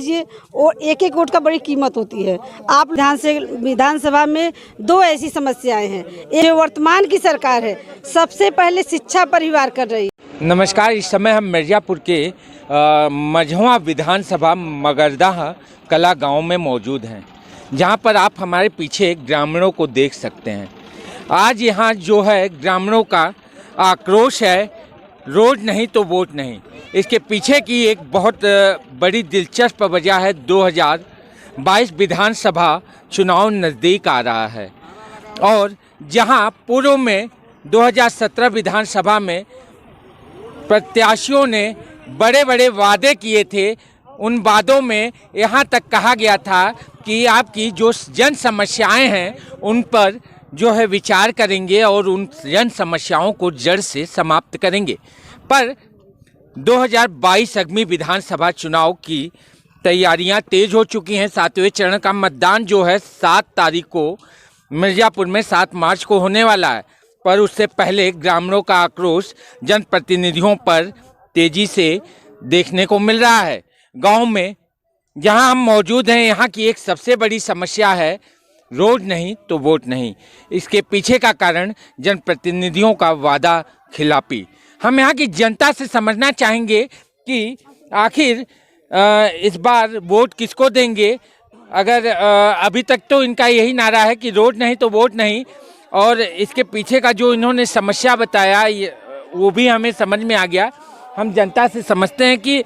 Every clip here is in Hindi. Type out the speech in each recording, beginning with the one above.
ये और एक एक वोट का बड़ी कीमत होती है। आप विधानसभा में दो ऐसी समस्याएं हैं। ये वर्तमान की सरकार है, सबसे पहले शिक्षा पर ही वार कर रही है। नमस्कार, इस समय हम मिर्जापुर के मझवा विधानसभा मगरदाह कला गांव में मौजूद हैं, जहां पर आप हमारे पीछे ग्रामीणों को देख सकते हैं। आज यहां जो है ग्रामीणों का आक्रोश है, रोड नहीं तो वोट नहीं। इसके पीछे की एक बहुत बड़ी दिलचस्प वजह है, 2022 विधानसभा चुनाव नज़दीक आ रहा है और जहां पूर्व में 2017 विधानसभा में प्रत्याशियों ने बड़े बड़े वादे किए थे। उन वादों में यहाँ तक कहा गया था कि आपकी जो जन समस्याएं हैं उन पर जो है विचार करेंगे और उन जन समस्याओं को जड़ से समाप्त करेंगे। पर 2022 आगामी विधानसभा चुनाव की तैयारियां तेज हो चुकी हैं। 7वें चरण का मतदान जो है 7 तारीख को मिर्जापुर में 7 मार्च को होने वाला है। पर उससे पहले ग्रामीणों का आक्रोश जनप्रतिनिधियों पर तेजी से देखने को मिल रहा है। गांव में जहां हम मौजूद हैं, यहाँ की एक सबसे बड़ी समस्या है रोड नहीं तो वोट नहीं। इसके पीछे का कारण जनप्रतिनिधियों का वादा खिलाफी। हम यहाँ की जनता से समझना चाहेंगे कि आखिर इस बार वोट किसको देंगे। अगर अभी तक तो इनका यही नारा है कि रोड नहीं तो वोट नहीं, और इसके पीछे का जो इन्होंने समस्या बताया वो भी हमें समझ में आ गया। हम जनता से समझते हैं कि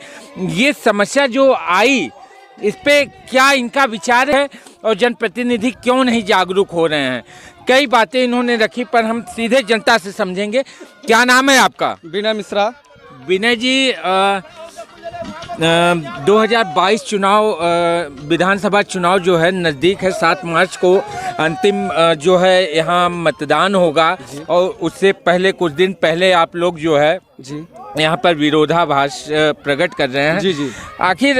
ये समस्या जो आई इस पे क्या इनका विचार है और जनप्रतिनिधि क्यों नहीं जागरूक हो रहे हैं। कई बातें इन्होंने रखी, पर हम सीधे जनता से समझेंगे। क्या नाम है आपका? विनय मिश्रा। विनय जी, 2022 चुनाव विधानसभा चुनाव जो है नज़दीक है। 7 मार्च को अंतिम जो है यहाँ मतदान होगा और उससे पहले कुछ दिन पहले आप लोग जो है जी यहाँ पर विरोधाभास प्रकट कर रहे हैं। जी। आखिर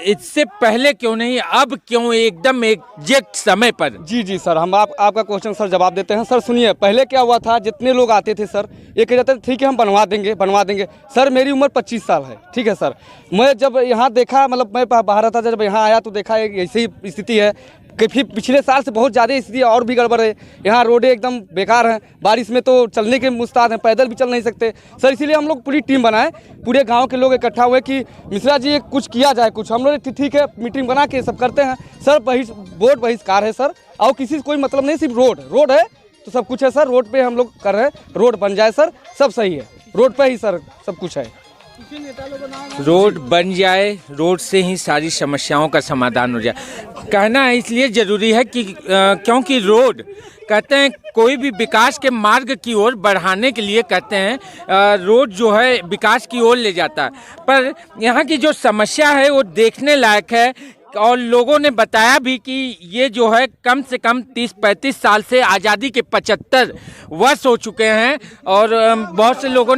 इससे पहले क्यों नहीं, अब क्यों एकदम एग्जैक्ट समय पर? जी सर, हम आपका क्वेश्चन सर जवाब देते हैं। सर सुनिए, पहले क्या हुआ था, जितने लोग आते थे सर ये कह जाते थे ठीक है हम बनवा देंगे। सर मेरी उम्र 25 साल है, ठीक है सर। मैं जब यहाँ देखा, मतलब मैं बाहर था, जब यहाँ आया तो देखा एक ऐसी स्थिति है कि फिर पिछले साल से बहुत ज़्यादा स्थिति और भी गड़बड़ है। यहाँ रोडें एकदम बेकार हैं, बारिश में तो चलने के मुस्ताद हैं, पैदल भी चल नहीं सकते सर। इसीलिए हम लोग पूरी टीम बनाए, पूरे गांव के लोग इकट्ठा हुए कि मिश्रा जी कुछ किया जाए। कुछ हम लोग ठीक है मीटिंग बना के सब करते हैं सर। वोट बहिष्कार है सर, और किसी से कोई मतलब नहीं, सिर्फ रोड है तो सब कुछ है सर। रोड पे हम लोग कर रहे हैं, रोड बन जाए सर, सब सही है। रोड पे ही सर सब कुछ है। रोड बन जाए, रोड से ही सारी समस्याओं का समाधान हो जाए। कहना इसलिए ज़रूरी है कि क्योंकि रोड कहते हैं कोई भी विकास के मार्ग की ओर बढ़ाने के लिए कहते हैं रोड जो है विकास की ओर ले जाता है। पर यहाँ की जो समस्या है वो देखने लायक है और लोगों ने बताया भी कि ये जो है कम से कम 30-35 साल से आज़ादी के 75 वर्ष हो चुके हैं। और बहुत से लोगों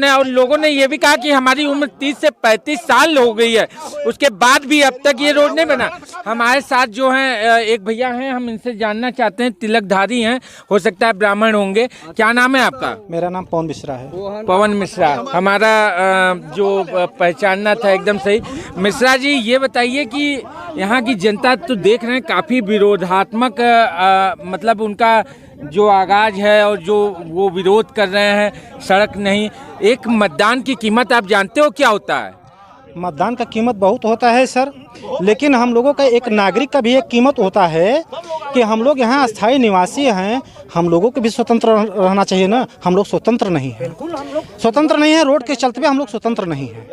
ने ये भी कहा कि हमारी उम्र 30 से 35 साल हो गई है, उसके बाद भी अब तक ये रोड नहीं बना। हमारे साथ जो हैं एक भैया हैं, हम इनसे जानना चाहते हैं, तिलकधारी हैं, हो सकता है ब्राह्मण होंगे। क्या नाम है आपका? मेरा नाम पवन मिश्रा है। पवन मिश्रा, हमारा जो पहचानना था एकदम सही। मिश्रा जी, ये बताइए कि यहाँ की जनता तो देख रहे हैं काफ़ी विरोधात्मक मतलब उनका जो आगाज है और जो वो विरोध कर रहे हैं, सड़क नहीं। एक मतदान की कीमत आप जानते हो क्या होता है? मतदान का कीमत बहुत होता है सर, लेकिन हम लोगों का एक नागरिक का भी एक कीमत होता है कि हम लोग यहाँ स्थायी निवासी हैं, हम लोगों को भी स्वतंत्र रहना चाहिए ना। हम लोग स्वतंत्र नहीं हैं, रोड के चलते हुए हम लोग स्वतंत्र नहीं हैं।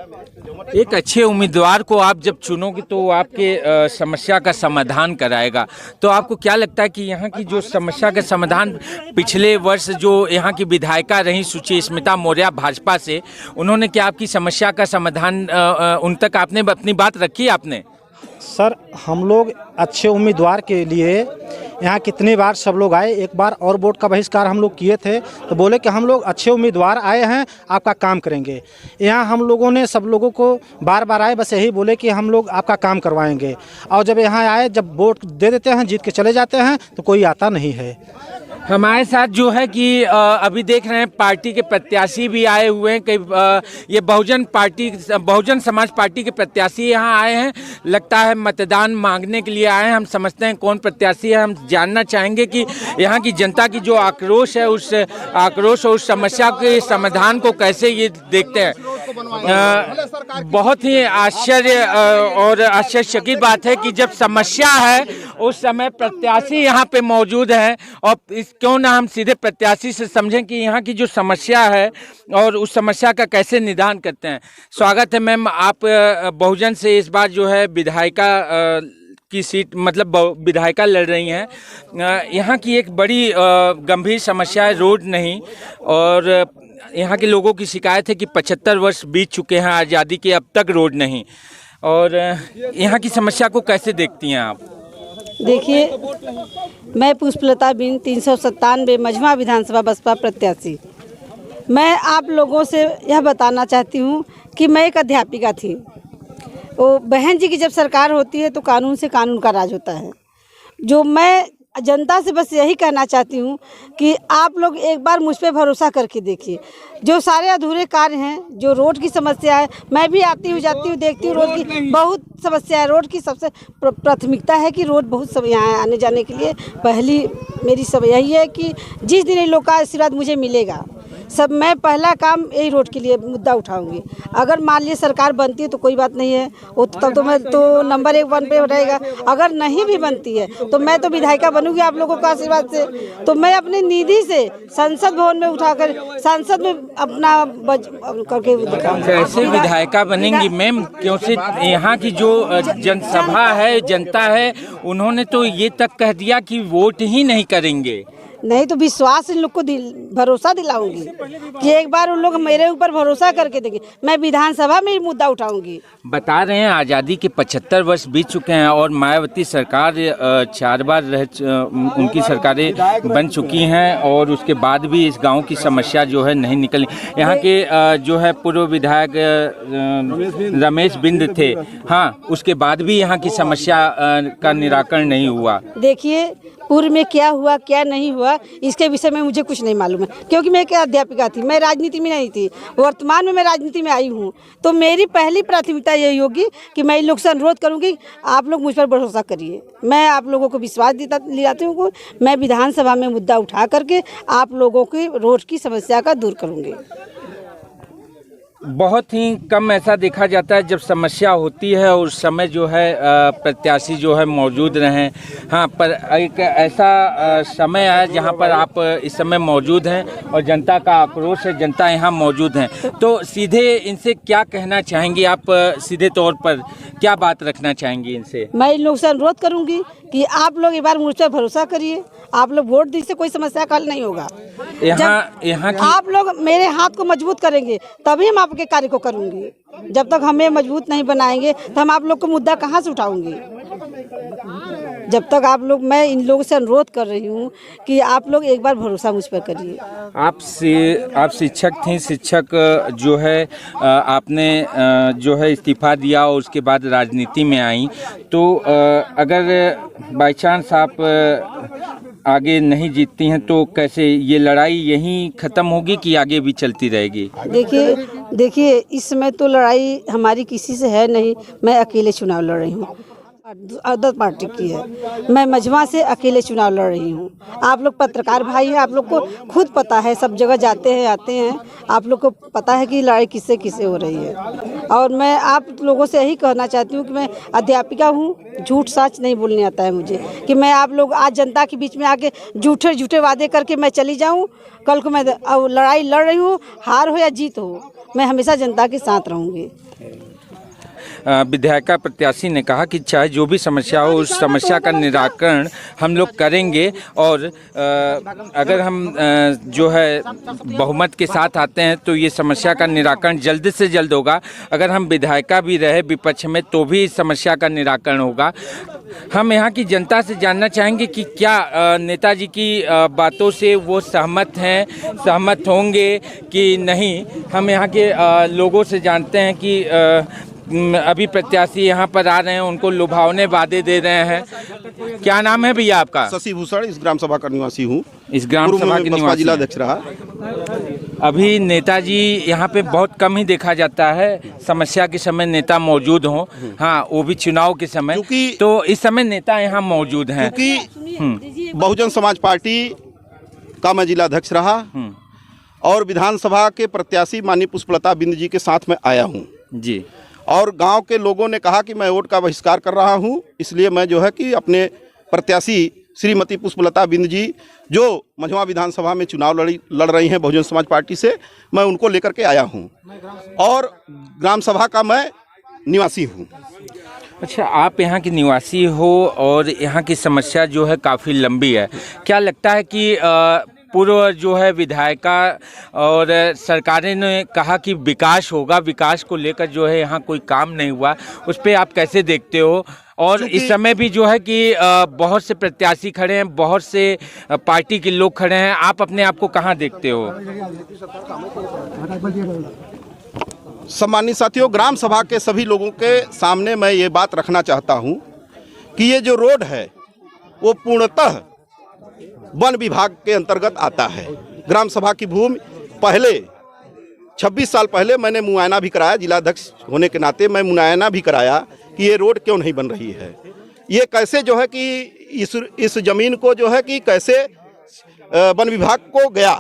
एक अच्छे उम्मीदवार को आप जब चुनोगे तो वो आपके समस्या का समाधान कराएगा। तो आपको क्या लगता है कि यहाँ की जो समस्या का समाधान पिछले वर्ष जो यहाँ की विधायिका रही सुचिस्मिता मौर्य भाजपा से, उन्होंने क्या आपकी समस्या का समाधान उन तक आपने अपनी बात रखी? आपने सर, हम लोग अच्छे उम्मीदवार के लिए यहाँ कितनी बार सब लोग आए, एक बार और वोट का बहिष्कार हम लोग किए थे तो बोले कि हम लोग अच्छे उम्मीदवार आए हैं, आपका काम करेंगे। यहाँ हम लोगों ने सब लोगों को बार बार आए, बस यही बोले कि हम लोग आपका काम करवाएंगे। और जब यहाँ आए, जब वोट दे देते हैं, जीत के चले जाते हैं तो कोई आता नहीं है। हमारे साथ जो है कि अभी देख रहे हैं पार्टी के प्रत्याशी भी आए हुए हैं। कई ये बहुजन समाज पार्टी के प्रत्याशी यहाँ आए हैं। लगता है मतदान मांगने के लिए आए हैं। हम समझते हैं कौन प्रत्याशी है। हम जानना चाहेंगे कि यहाँ की जनता की जो आक्रोश है, उस आक्रोश और उस समस्या के समाधान को कैसे ये देखते हैं। बहुत ही आश्चर्य और आश्चर्यचकित बात है कि जब समस्या है उस समय प्रत्याशी यहाँ पे मौजूद हैं। और क्यों ना हम सीधे प्रत्याशी से समझें कि यहाँ की जो समस्या है और उस समस्या का कैसे निदान करते हैं। स्वागत है मैम, आप बहुजन से इस बार जो है विधायिका की सीट मतलब विधायिका लड़ रही हैं। यहाँ की एक बड़ी गंभीर समस्या है रोड नहीं, और यहाँ के लोगों की शिकायत है कि 75 वर्ष बीत चुके हैं आज़ादी के, अब तक रोड नहीं। और यहाँ की समस्या को कैसे देखती हैं आप? देखिए, मैं पुष्पलता बिन 397 मझवा विधानसभा बसपा प्रत्याशी। मैं आप लोगों से यह बताना चाहती हूँ कि मैं एक अध्यापिका थी। वो बहन जी की जब सरकार होती है तो कानून से कानून का राज होता है। जो मैं जनता से बस यही कहना चाहती हूँ कि आप लोग एक बार मुझ पे भरोसा करके देखिए। जो सारे अधूरे कार्य हैं, जो रोड की समस्या है, मैं भी आती हूँ जाती हूँ देखती हूँ, रोड की बहुत समस्या है। रोड की सबसे प्राथमिकता है कि रोड बहुत सब यहाँ आने जाने के लिए पहली मेरी सब यही है कि जिस दिन इन लोग का आशीर्वाद मुझे मिलेगा, सब मैं पहला काम यही रोड के लिए मुद्दा उठाऊंगी। अगर मान लीजिए सरकार बनती है तो कोई बात नहीं है, वो तब तो मैं तो नंबर 1 पे रहेगा। अगर नहीं भी बनती है तो मैं तो विधायिका बनूंगी आप लोगों का आशीर्वाद से। तो मैं अपनी निधि से संसद भवन में उठाकर संसद में अपना करके कैसे विधायिका बनेंगी मैम? क्योंकि यहाँ की जो जनसभा है, जनता है, उन्होंने तो ये तक कह दिया कि वोट ही नहीं करेंगे। नहीं तो विश्वास इन लोग को भरोसा दिलाऊंगी कि एक बार उन लोग मेरे ऊपर भरोसा करके देंगे। मैं विधानसभा में ही मुद्दा उठाऊंगी। बता रहे हैं आज़ादी के 75 वर्ष बीत चुके हैं और मायावती सरकार 4 बार उनकी सरकारें बन चुकी हैं, और उसके बाद भी इस गांव की समस्या जो है नहीं निकली। यहाँ के जो है पूर्व विधायक रमेश बिंद थे, हाँ, उसके बाद भी यहाँ की समस्या का निराकरण नहीं हुआ। देखिए, पूर्व में क्या हुआ क्या नहीं हुआ इसके विषय में मुझे कुछ नहीं मालूम है, क्योंकि मैं एक अध्यापिका थी, मैं राजनीति में नहीं थी। वर्तमान में मैं राजनीति में आई हूँ, तो मेरी पहली प्राथमिकता यही होगी कि मैं इन लोग से अनुरोध करूँगी, आप लोग मुझ पर भरोसा करिए। मैं आप लोगों को विश्वास दिलाती हूँ, मैं विधानसभा में मुद्दा उठा करके आप लोगों की रोड की समस्या का दूर करूँगी। बहुत ही कम ऐसा देखा जाता है जब समस्या होती है और उस समय जो है प्रत्याशी जो है मौजूद रहें। हाँ, पर एक ऐसा समय है जहाँ पर आप इस समय मौजूद हैं और जनता का आक्रोश है, जनता यहाँ मौजूद है। तो सीधे इनसे क्या कहना चाहेंगी आप? सीधे तौर पर क्या बात रखना चाहेंगी इनसे? मैं इन लोग से अनुरोध करूँगी कि आप लोग एक बार मुझ पर भरोसा करिए। आप लोग वोट दी से कोई समस्या का हल नहीं होगा। यहाँ की आप लोग मेरे हाथ को मजबूत करेंगे तभी हम आपके कार्य को करूँगी। जब तक हमें मजबूत नहीं बनाएंगे तो हम आप लोग को मुद्दा कहाँ से उठाऊंगी? जब तक आप लोग, मैं इन लोगों से अनुरोध कर रही हूँ कि आप लोग एक बार भरोसा मुझ पर करिए। आप शिक्षक थी, शिक्षक जो है आपने जो है इस्तीफा दिया और उसके बाद राजनीति में आई, तो अगर बाय चांस आप आगे नहीं जीतती हैं तो कैसे ये लड़ाई यहीं ख़त्म होगी कि आगे भी चलती रहेगी? देखिए, इस समय तो लड़ाई हमारी किसी से है नहीं। मैं अकेले चुनाव लड़ रही हूँ, अदर पार्टी की है। मैं मझवा से अकेले चुनाव लड़ रही हूँ। आप लोग पत्रकार भाई हैं, आप लोग को खुद पता है, सब जगह जाते हैं आते हैं, आप लोग को पता है कि लड़ाई किससे किससे हो रही है। और मैं आप लोगों से यही कहना चाहती हूँ कि मैं अध्यापिका हूँ, झूठ सच नहीं बोलने आता है मुझे, कि मैं आप लोग आज जनता के बीच में आके झूठे वादे करके मैं चली जाऊँ। कल को मैं लड़ाई लड़ रही हूँ, हार हो या जीत हो, मैं हमेशा जनता के साथ रहूँगी। विधायिका प्रत्याशी ने कहा कि चाहे जो भी समस्या हो उस समस्या का निराकरण हम लोग करेंगे, और अगर हम जो है बहुमत के साथ आते हैं तो ये समस्या का निराकरण जल्द से जल्द होगा। अगर हम विधायिका भी रहे विपक्ष में तो भी इस समस्या का निराकरण होगा। हम यहाँ की जनता से जानना चाहेंगे कि क्या नेताजी की बातों से वो सहमत हैं, सहमत होंगे कि नहीं। हम यहाँ के लोगों से जानते हैं कि अभी प्रत्याशी यहाँ पर आ रहे हैं, उनको लुभावने वादे दे रहे हैं। क्या नाम है भैया आपका? शशि भूषण, इस ग्राम सभा का निवासी हूँ। इस ग्राम सभा के निवासी जिला हैं। अध्यक्ष रहा। अभी नेताजी यहाँ पे बहुत कम ही देखा जाता है, समस्या के समय नेता मौजूद हों। हाँ, वो भी चुनाव के समय, क्योंकि तो इस समय नेता यहाँ मौजूद हैं। क्योंकि बहुजन समाज पार्टी का मैं जिला अध्यक्ष रहा और विधानसभा के प्रत्याशी माननीय पुष्पलता बिंद जी के साथ में आया हूँ जी। और गांव के लोगों ने कहा कि मैं वोट का बहिष्कार कर रहा हूं, इसलिए मैं जो है कि अपने प्रत्याशी श्रीमती पुष्पलता बिंद जी जो मझवा विधानसभा में चुनाव लड़ रही हैं बहुजन समाज पार्टी से, मैं उनको लेकर के आया हूं और ग्राम सभा का मैं निवासी हूं। अच्छा, आप यहाँ के निवासी हो और यहाँ की समस्या जो है काफ़ी लंबी है। क्या लगता है कि पूर्व जो है विधायिका और सरकारें ने कहा कि विकास होगा, विकास को लेकर जो है यहाँ कोई काम नहीं हुआ, उस पर आप कैसे देखते हो? और इस समय भी जो है कि बहुत से प्रत्याशी खड़े हैं, बहुत से पार्टी के लोग खड़े हैं, आप अपने आप को कहाँ देखते हो? सम्मानित साथियों, ग्राम सभा के सभी लोगों के सामने मैं ये बात रखना चाहता हूँ कि ये जो रोड है वो पूर्णतः वन विभाग के अंतर्गत आता है। ग्राम सभा की भूमि पहले 26 साल पहले मैंने मुआयना भी कराया, जिला अध्यक्ष होने के नाते मैं मुआयना भी कराया कि ये रोड क्यों नहीं बन रही है, ये कैसे जो है कि इस जमीन को जो है कि कैसे वन विभाग को गया।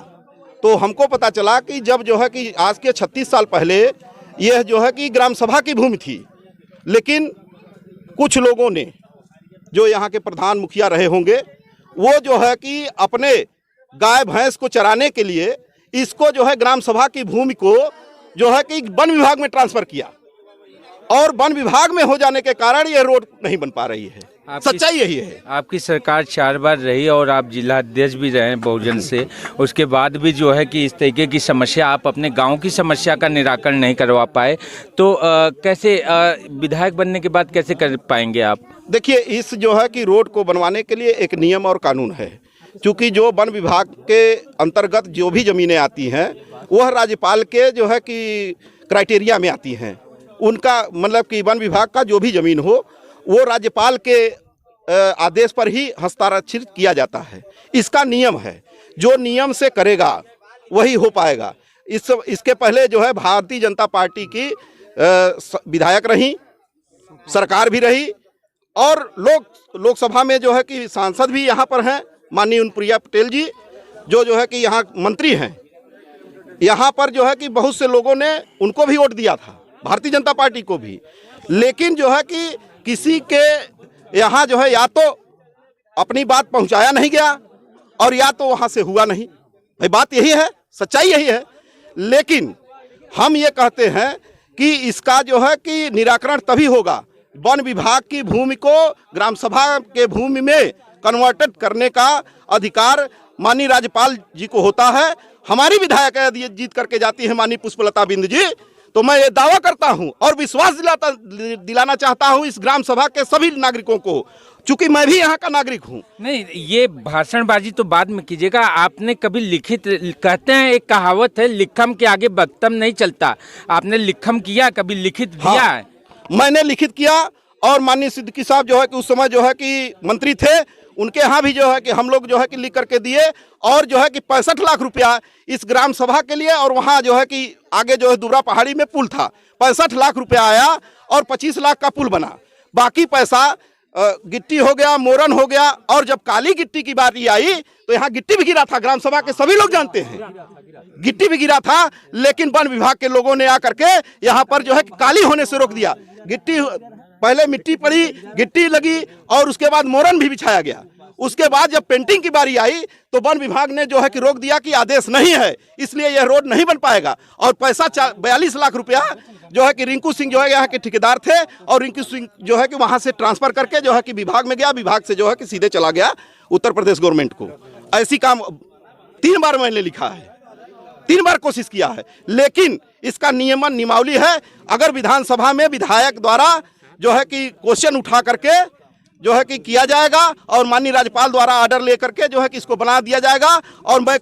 तो हमको पता चला कि जब जो है कि आज के 36 साल पहले यह जो है कि ग्राम सभा की भूमि थी, लेकिन कुछ लोगों ने जो यहाँ के प्रधान मुखिया रहे होंगे वो जो है कि अपने गाय भैंस को चराने के लिए इसको जो है ग्राम सभा की भूमि को जो है कि वन विभाग में ट्रांसफर किया और वन विभाग में हो जाने के कारण ये रोड नहीं बन पा रही है। सच्चाई यही है। आपकी सरकार 4 बार रही और आप जिला अध्यक्ष भी रहे बहुजन से, उसके बाद भी जो है कि इस तरीके की समस्या, आप अपने गांव की समस्या का निराकरण नहीं करवा पाए, तो कैसे विधायक बनने के बाद कैसे कर पाएंगे आप? देखिए, इस जो है कि रोड को बनवाने के लिए एक नियम और कानून है, क्योंकि जो वन विभाग के अंतर्गत जो भी ज़मीनें आती हैं वह राज्यपाल के जो है कि क्राइटेरिया में आती हैं। उनका मतलब कि वन विभाग का जो भी ज़मीन हो वो राज्यपाल के आदेश पर ही हस्ताक्षरित किया जाता है। इसका नियम है, जो नियम से करेगा वही हो पाएगा। इसके पहले जो है भारतीय जनता पार्टी की विधायक रही, सरकार भी रही और लोकसभा में जो है कि सांसद भी यहाँ पर हैं, माननीय अनुप्रिया पटेल जी जो है कि यहाँ मंत्री हैं। यहाँ पर जो है कि बहुत से लोगों ने उनको भी वोट दिया था, भारतीय जनता पार्टी को भी, लेकिन जो है कि किसी के यहाँ जो है या तो अपनी बात पहुँचाया नहीं गया और या तो वहाँ से हुआ नहीं। भाई बात यही है, सच्चाई यही है। लेकिन हम ये कहते हैं कि इसका जो है कि निराकरण तभी होगा, वन विभाग की भूमि को ग्राम सभा के भूमि में कन्वर्टेड करने का अधिकार माननीय राज्यपाल जी को होता है। हमारी विधायक जीत करके जाती है माननीय पुष्पलता बिंद जी, तो मैं ये दावा करता हूं और विश्वास दिलाना चाहता हूं इस ग्राम सभा के सभी नागरिकों को, चूंकि मैं भी यहाँ का नागरिक हूँ। नहीं, ये भाषणबाजी तो बाद में कीजिएगा। आपने कभी लिखित, कहते हैं एक कहावत है, लिखम के आगे बक्तम नहीं चलता, आपने लिखम किया, कभी लिखित दिया है? हाँ, मैंने लिखित किया और माननीय सिद्दीकी साहब जो है कि उस समय जो है कि मंत्री थे, उनके यहाँ भी जो है कि हम लोग जो है कि लिख करके दिए और जो है कि 65 लाख रुपया इस ग्राम सभा के लिए, और वहाँ जो है कि आगे जो है दुबरा पहाड़ी में पुल था, 65 लाख रुपया आया और 25 लाख का पुल बना। बाकी पैसा गिट्टी हो गया, मोरन हो गया, और जब काली गिट्टी की बारी आई तो यहाँ गिट्टी भी गिरा था, ग्राम सभा के सभी लोग जानते हैं, गिट्टी भी गिरा था, लेकिन वन विभाग के लोगों ने आकर के यहाँ पर जो है काली होने से रोक दिया। गिट्टी पहले मिट्टी पड़ी, गिट्टी लगी और उसके बाद मोरन भी बिछाया गया। उसके बाद जब पेंटिंग की बारी आई तो वन विभाग ने जो है कि रोक दिया कि आदेश नहीं है, इसलिए यह रोड नहीं बन पाएगा। और पैसा 42 लाख रुपया जो है कि रिंकू सिंह जो है यहाँ के ठेकेदार थे, और रिंकू सिंह जो है कि वहाँ से ट्रांसफर करके जो है कि विभाग में गया, विभाग से जो है कि सीधे चला गया उत्तर प्रदेश गवर्नमेंट को। ऐसी काम 3 बार मैंने लिखा है, 3 बार कोशिश किया है, लेकिन इसका नियमावली है। अगर विधानसभा में विधायक द्वारा जो है कि क्वेश्चन उठा करके जो है कि किया जाएगा और माननीय राज्यपाल द्वारा ऑर्डर लेकर के जो है कि इसको बना दिया जाएगा। और मैं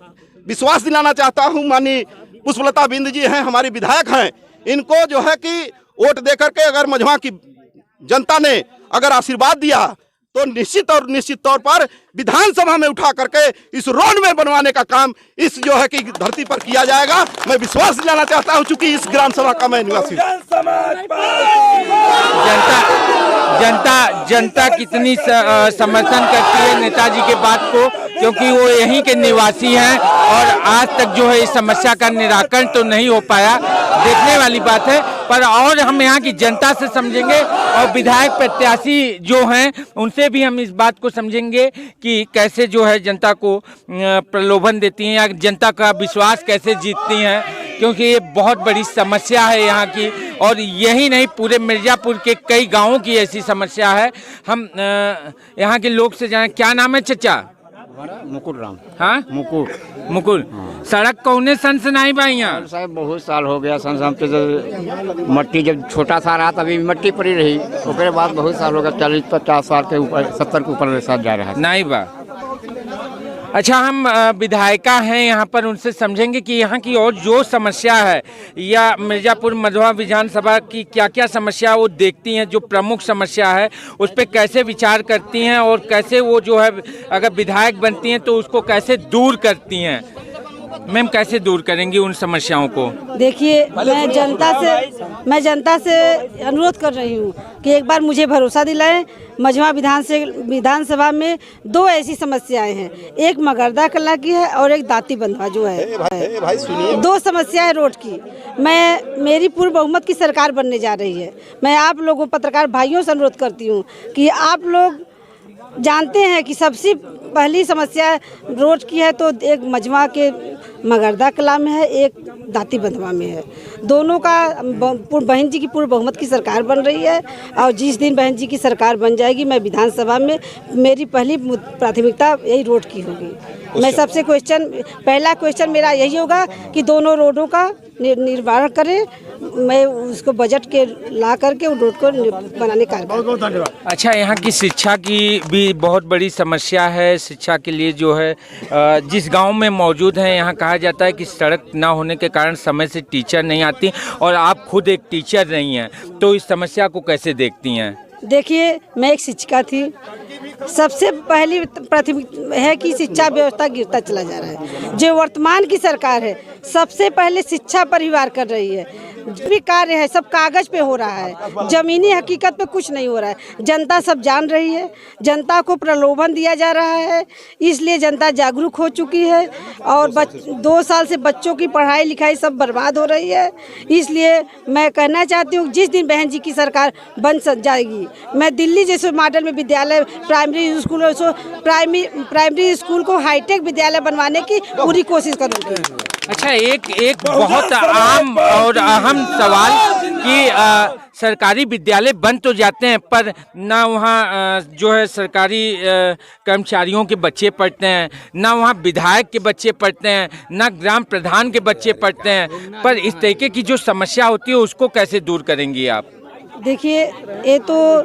विश्वास दिलाना चाहता हूं, माननीय पुष्पलता बिंद जी हैं, हमारी विधायक हैं, इनको जो है कि वोट दे करके अगर मझवा की जनता ने अगर आशीर्वाद दिया तो निश्चित तौर पर विधानसभा में उठा करके इस रोड में बनवाने का काम इस जो है कि धरती पर किया जाएगा। मैं विश्वास दिलाना चाहता हूं, चूंकि इस ग्राम सभा का मैं निवासी हूं। जनता कितनी समर्थन करती है नेताजी के बात को, क्योंकि वो यहीं के निवासी हैं और आज तक जो है इस समस्या का निराकरण तो नहीं हो पाया, देखने वाली बात है। पर और हम यहाँ की जनता से समझेंगे और विधायक प्रत्याशी जो हैं उनसे भी हम इस बात को समझेंगे कि कैसे जो है जनता को प्रलोभन देती हैं या जनता का विश्वास कैसे जीतती हैं, क्योंकि ये बहुत बड़ी समस्या है यहाँ की। और यही नहीं, पूरे मिर्ज़ापुर के कई गांवों की ऐसी समस्या है। हम यहाँ के लोग से जाने, क्या नाम है चचा? मुकुल राम। हाँ, मुकुल। सड़क कौने सन से नहीं भाई यहाँ? साहब बहुत साल हो गया सन हम तो मट्टी जब छोटा सा रहा तभी मट्टी पड़ी रही, उसके बाद बहुत साल हो गया, 40-50 साल के ऊपर 70 के ऊपर साथ जा रहा है। नहीं बा। अच्छा, हम विधायिका हैं यहाँ पर, उनसे समझेंगे कि यहाँ की और जो समस्या है या मिर्ज़ापुर मझवा विधानसभा की क्या क्या समस्या वो देखती हैं, जो प्रमुख समस्या है उस पर कैसे विचार करती हैं और कैसे वो जो है अगर विधायक बनती हैं तो उसको कैसे दूर करती हैं। मैम, कैसे दूर करेंगी उन समस्याओं को? देखिए, मैं जनता से अनुरोध कर रही हूँ कि एक बार मुझे भरोसा दिलाएं। मझवा विधानसभा में 2 ऐसी समस्याएं हैं, एक मगरदा कला की है और एक दाती बंधवा जो है। भाई सुनिए, 2 समस्या है रोड की। मेरी पूर्ण बहुमत की सरकार बनने जा रही है। मैं आप लोगों पत्रकार भाइयों से अनुरोध करती हूँ कि आप लोग जानते हैं कि सबसे पहली समस्या रोड की है तो एक मझवा के मगरदा कला में है, एक दाती बंधवा में है। दोनों का बहन जी की पूर्ण बहुमत की सरकार बन रही है और जिस दिन बहन जी की सरकार बन जाएगी मैं विधानसभा में मेरी पहली प्राथमिकता यही रोड की होगी। मैं सबसे पहला क्वेश्चन मेरा यही होगा कि दोनों रोडों का निर्माण करें। मैं उसको बजट के ला करके उस रोड को बनाने का। अच्छा, यहाँ की शिक्षा की भी बहुत बड़ी समस्या है। शिक्षा के लिए जो है जिस गांव में मौजूद हैं, यहाँ कहा जाता है कि सड़क ना होने के कारण समय से टीचर नहीं आती और आप खुद एक टीचर नहीं हैं, तो इस समस्या को कैसे देखती हैं? देखिए, मैं एक शिक्षिका थी। सबसे पहली प्राथमिकता है कि शिक्षा व्यवस्था गिरता चला जा रहा है। जो वर्तमान की सरकार है सबसे पहले शिक्षा पर ही वार कर रही है। जो भी कार्य है सब कागज पे हो रहा है, जमीनी हकीकत पे कुछ नहीं हो रहा है। जनता सब जान रही है, जनता को प्रलोभन दिया जा रहा है, इसलिए जनता जागरूक हो चुकी है और 2 साल से बच्चों की पढ़ाई लिखाई सब बर्बाद हो रही है। इसलिए मैं कहना चाहती हूँ जिस दिन बहन जी की सरकार बन जाएगी, मैं दिल्ली जैसे मॉडल में विद्यालय प्राइमरी स्कूल को हाईटेक विद्यालय बनवाने की पूरी कोशिश करूँगी। अच्छा, एक बहुत आम और अहम सवाल कि सरकारी विद्यालय बन तो जाते हैं पर ना वहाँ जो है सरकारी कर्मचारियों के बच्चे पढ़ते हैं, ना वहाँ विधायक के बच्चे पढ़ते हैं, ना ग्राम प्रधान के बच्चे पढ़ते हैं। पर इस तरीके की जो समस्या होती है उसको कैसे दूर करेंगी आप? देखिए, ये तो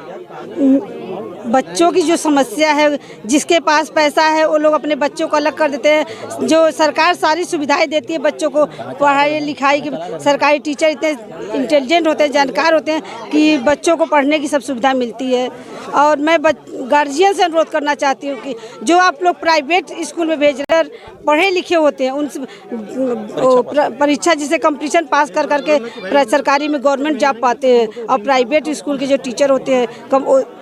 बच्चों की जो समस्या है, जिसके पास पैसा है वो लोग अपने बच्चों को अलग कर देते हैं। जो सरकार सारी सुविधाएं देती है बच्चों को, पढ़ाई लिखाई की, सरकारी टीचर इतने इंटेलिजेंट होते हैं, जानकार होते हैं कि बच्चों को पढ़ने की सब सुविधा मिलती है। और मैं गार्जियन से अनुरोध करना चाहती हूँ कि जो आप लोग प्राइवेट स्कूल में भेज रहे हैं, पढ़े लिखे होते हैं, उनसे परीक्षा जिसे कंपटीशन पास कर करके सरकारी में गवर्नमेंट जॉब पाते हैं। और प्राइवेट स्कूल के जो टीचर होते हैं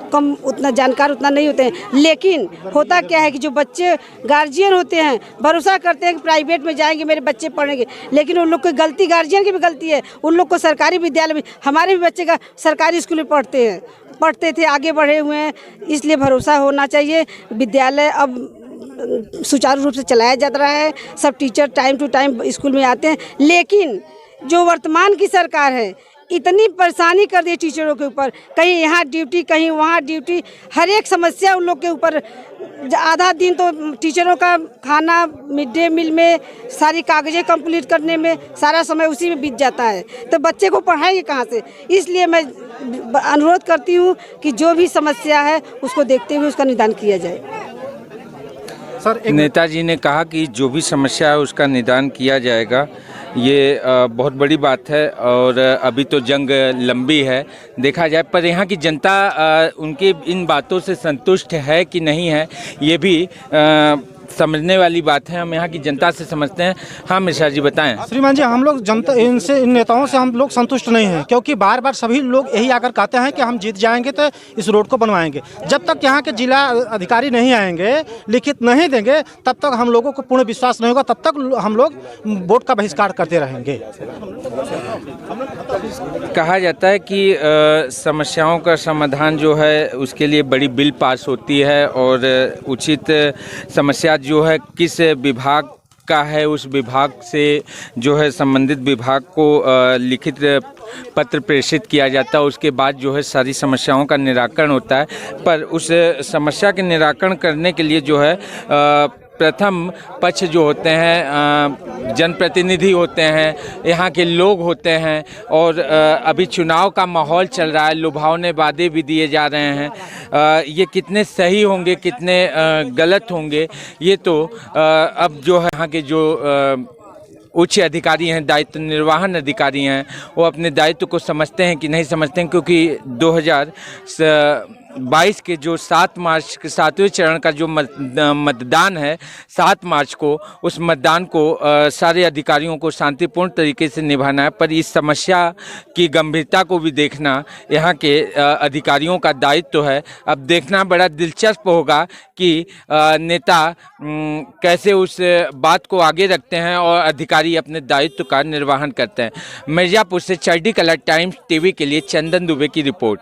कम उतना जानकार उतना नहीं होते हैं। लेकिन होता क्या है कि जो बच्चे गार्जियन होते हैं भरोसा करते हैं कि प्राइवेट में जाएंगे मेरे बच्चे पढ़ेंगे, लेकिन उन लोग की गलती, गार्जियन की भी गलती है। उन लोग को सरकारी विद्यालय में, हमारे भी बच्चे का सरकारी स्कूल में पढ़ते थे, आगे बढ़े हुए हैं। इसलिए भरोसा होना चाहिए। विद्यालय अब सुचारू रूप से चलाया जा रहा है, सब teacher time to time school में आते हैं। लेकिन जो वर्तमान की सरकार है इतनी परेशानी कर दी टीचरों के ऊपर, कहीं यहाँ ड्यूटी कहीं वहाँ ड्यूटी, हर एक समस्या उन लोग के ऊपर। आधा दिन तो टीचरों का खाना मिड डे मील में, सारी कागजें कंप्लीट करने में सारा समय उसी में बीत जाता है, तो बच्चे को पढ़ाएंगे कहाँ से। इसलिए मैं अनुरोध करती हूँ कि जो भी समस्या है उसको देखते हुए उसका निदान किया जाए। नेताजी ने कहा कि जो भी समस्या है उसका निदान किया जाएगा। ये बहुत बड़ी बात है और अभी तो जंग लंबी है देखा जाए, पर यहाँ की जनता उनकी इन बातों से संतुष्ट है कि नहीं है, ये भी समझने वाली बात है। हम यहाँ की जनता से समझते हैं। हाँ मिश्रा जी बताएं। श्रीमान जी, हम लोग जनता इनसे, इन नेताओं से हम लोग संतुष्ट नहीं हैं, क्योंकि बार बार सभी लोग यही आकर कहते हैं कि हम जीत जाएंगे तो इस रोड को बनवाएंगे। जब तक यहाँ के जिला अधिकारी नहीं आएंगे, लिखित नहीं देंगे, तब तक हम लोगों को पूर्ण विश्वास नहीं होगा, तब तक हम लोग वोट का बहिष्कार करते रहेंगे। कहा जाता है कि समस्याओं का समाधान जो है उसके लिए बड़ी बिल पास होती है और उचित समस्या जो है किस विभाग का है उस विभाग से जो है संबंधित विभाग को लिखित पत्र प्रेषित किया जाता है। उसके बाद जो है सारी समस्याओं का निराकरण होता है। पर उस समस्या के निराकरण करने के लिए जो है प्रथम पक्ष जो होते हैं जनप्रतिनिधि होते हैं, यहाँ के लोग होते हैं और अभी चुनाव का माहौल चल रहा है, लुभावने वादे भी दिए जा रहे हैं। ये कितने सही होंगे कितने गलत होंगे ये तो अब जो है यहाँ के जो उच्च अधिकारी हैं, दायित्व निर्वहन अधिकारी हैं, वो अपने दायित्व को समझते हैं कि नहीं समझते हैं, क्योंकि 2022 के जो 7 मार्च के 7वें चरण का जो मतदान है 7 मार्च को, उस मतदान को सारे अधिकारियों को शांतिपूर्ण तरीके से निभाना है। पर इस समस्या की गंभीरता को भी देखना यहाँ के अधिकारियों का दायित्व है। अब देखना बड़ा दिलचस्प होगा कि नेता कैसे उस बात को आगे रखते हैं और अधिकारी अपने दायित्व का निर्वहन करते हैं। मिर्ज़ापुर से चढ़ी कलर टाइम्स टीवी के लिए चंदन दुबे की रिपोर्ट।